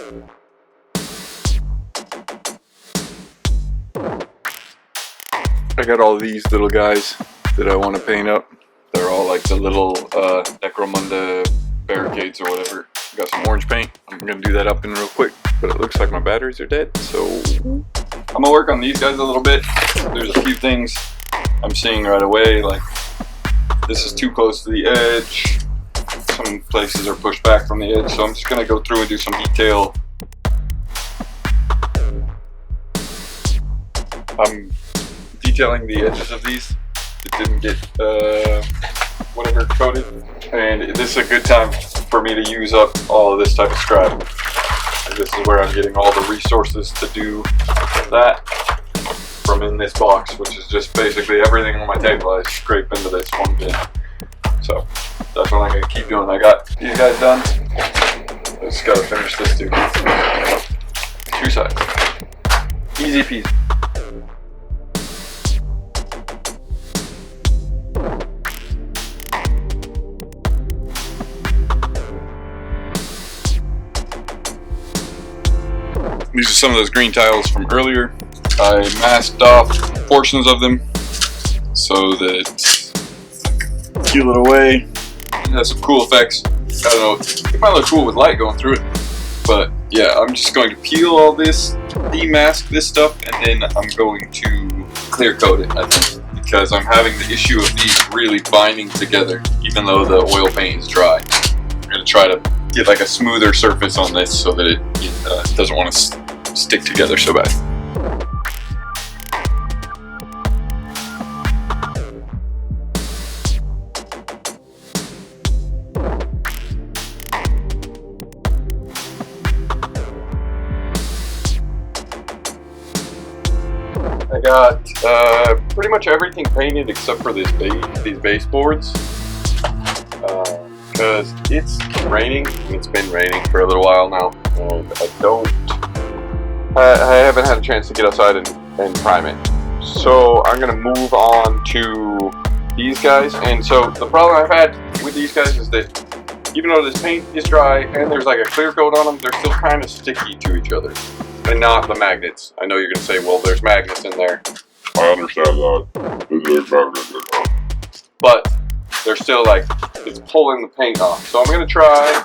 I got all these little guys that I want to paint up. They're all like the little Necromunda barricades or whatever. Got some orange paint. I'm gonna do that up in real quick, but it looks like my batteries are dead, so I'm gonna work on these guys a little bit. There's a few things I'm seeing right away, like this is too close to the edge. Some places are pushed back from the edge, so I'm just gonna go through and do some detail. I'm detailing the edges of these. It didn't get whatever coated, and this is a good time for me to use up all of this type of scrap. And this is where I'm getting all the resources to do that from in this box, which is just basically everything on my table I scrape into this one bin. So that's what I'm gonna keep doing. I got these guys done. I just gotta finish this too. 2 sides. Easy peasy. These are some of those green tiles from earlier. I masked off portions of them so that I can peel it away. It has some cool effects. I don't know, it might look cool with light going through it. But yeah, I'm just going to peel all this, demask this stuff, and then I'm going to clear coat it, I think. Because I'm having the issue of these really binding together, even though the oil paint is dry. I'm going to try to get like a smoother surface on this so that it doesn't want to stick together so bad. I got pretty much everything painted except for these baseboards. Because it's raining, and it's been raining for a little while now, and I haven't had a chance to get outside and prime it. So I'm gonna move on to these guys. And so the problem I've had with these guys is that even though this paint is dry and there's like a clear coat on them, they're still kind of sticky to each other. And not the magnets. I know you're gonna say, well, there's magnets in there. I understand that. There's magnets in there. But they're still like, it's pulling the paint off. So I'm gonna try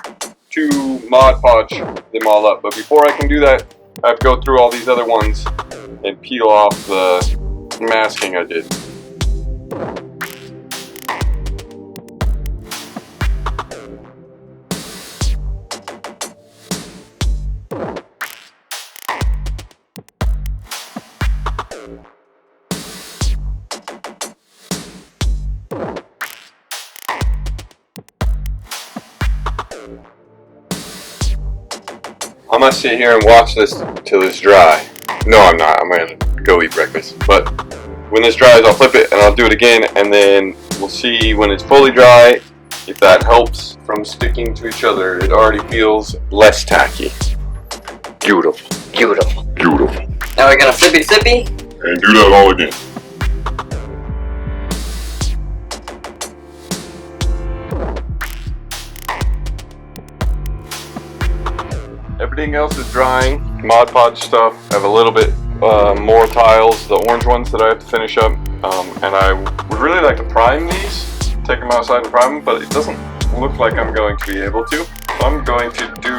to Mod Podge them all up. But before I can do that, I have to go through all these other ones and peel off the masking I did. I'm gonna sit here and watch this till it's dry. No, I'm not. I'm gonna go eat breakfast. But when this dries, I'll flip it and I'll do it again, and then we'll see when it's fully dry if that helps from sticking to each other. It already feels less tacky. Beautiful. Beautiful. Beautiful. Now we're gonna flippy flippy. And do that all again. Everything else is drying. Mod Podge stuff. I have a little bit more tiles, the orange ones that I have to finish up. And I would really like to prime these, take them outside and prime them, but it doesn't look like I'm going to be able to. So I'm going to do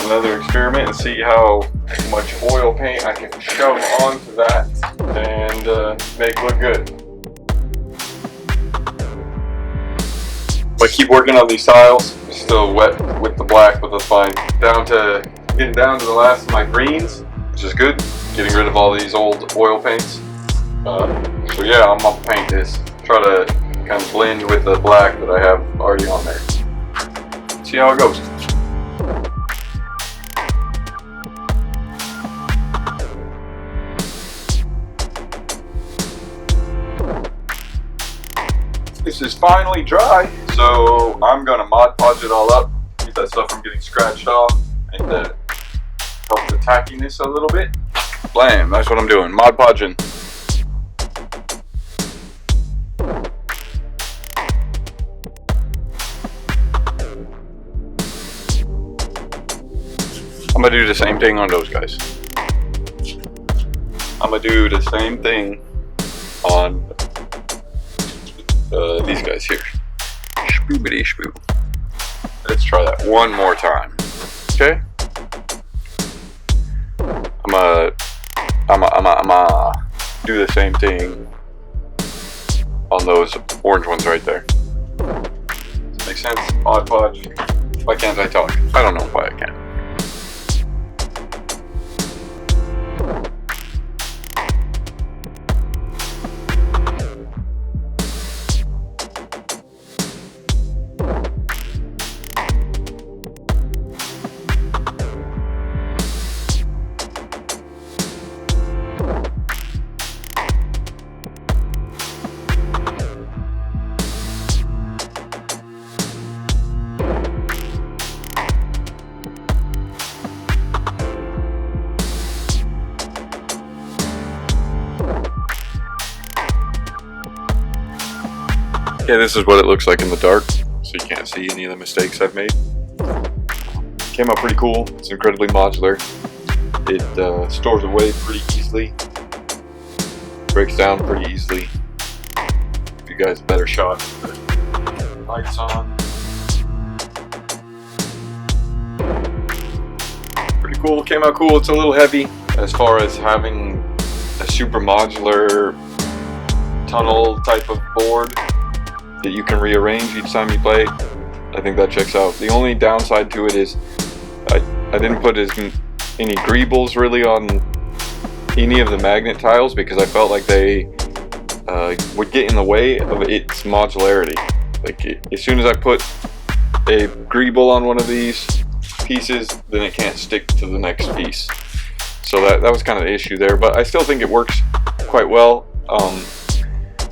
another experiment and see how much oil paint I can shove onto that and make look good. But keep working on these tiles. It's still wet with the black, but that's fine. Getting down to the last of my greens, which is good. Getting rid of all these old oil paints. So yeah, I'm gonna paint this. Try to kind of blend with the black that I have already on there. See how it goes. This is finally dry, so I'm gonna Mod Podge it all up. Keep that stuff from getting scratched off and help the tackiness a little bit. Blam, that's what I'm doing, Mod Podging. I'm I'm gonna do the same thing on those guys. I'm gonna do the same thing on these guys here. Spoobity spoo. Let's try that one more time. Okay. I'm gonna do the same thing on those orange ones right there. Does that make sense? Odd Podge. Why can't I talk? I don't know why I can't. Okay, this is what it looks like in the dark, so you can't see any of the mistakes I've made. Came out pretty cool. It's incredibly modular. It stores away pretty easily. Breaks down pretty easily. Give you guys a better shot. Lights on. Pretty cool. Came out cool. It's a little heavy as far as having a super modular tunnel type of board that you can rearrange each time you play. I think that checks out. The only downside to it is I didn't put any greebles really on any of the magnet tiles because I felt like they would get in the way of its modularity. Like as soon as I put a greeble on one of these pieces, then it can't stick to the next piece. So that was kind of the issue there, but I still think it works quite well.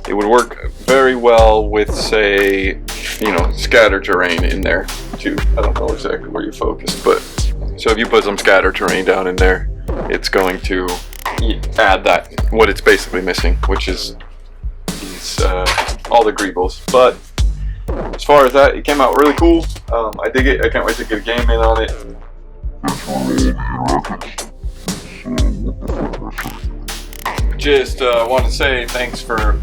It would work very well with, say, scatter terrain in there too. I don't know exactly where you focus, but so if you put some scatter terrain down in there, it's going to add that, what it's basically missing, which is these, all the greebles. But as far as that, it came out really cool. I dig it. I can't wait to get a game in on it. Just want to say thanks for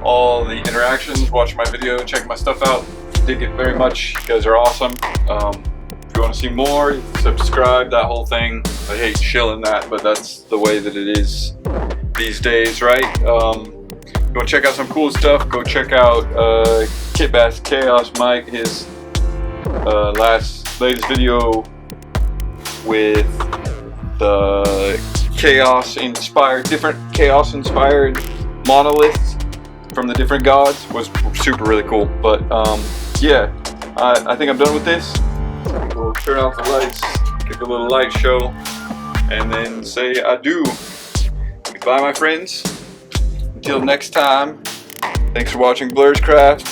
all the interactions, watching my video, checking my stuff out. Dig it very much. You guys are awesome. If you want to see more, subscribe, that whole thing. I hate shilling that, but that's the way that it is these days, right? Go check out some cool stuff. Go check out Kitbass Chaos Mike, his latest video with the different chaos inspired monoliths from the different gods was really cool. But yeah, I think I'm done with this. We'll turn off the lights, give a little light show, and then say adieu. Goodbye, my friends. Until next time, thanks for watching Blur's Craft.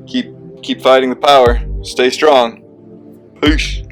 Keep fighting the power. Stay strong. Peace.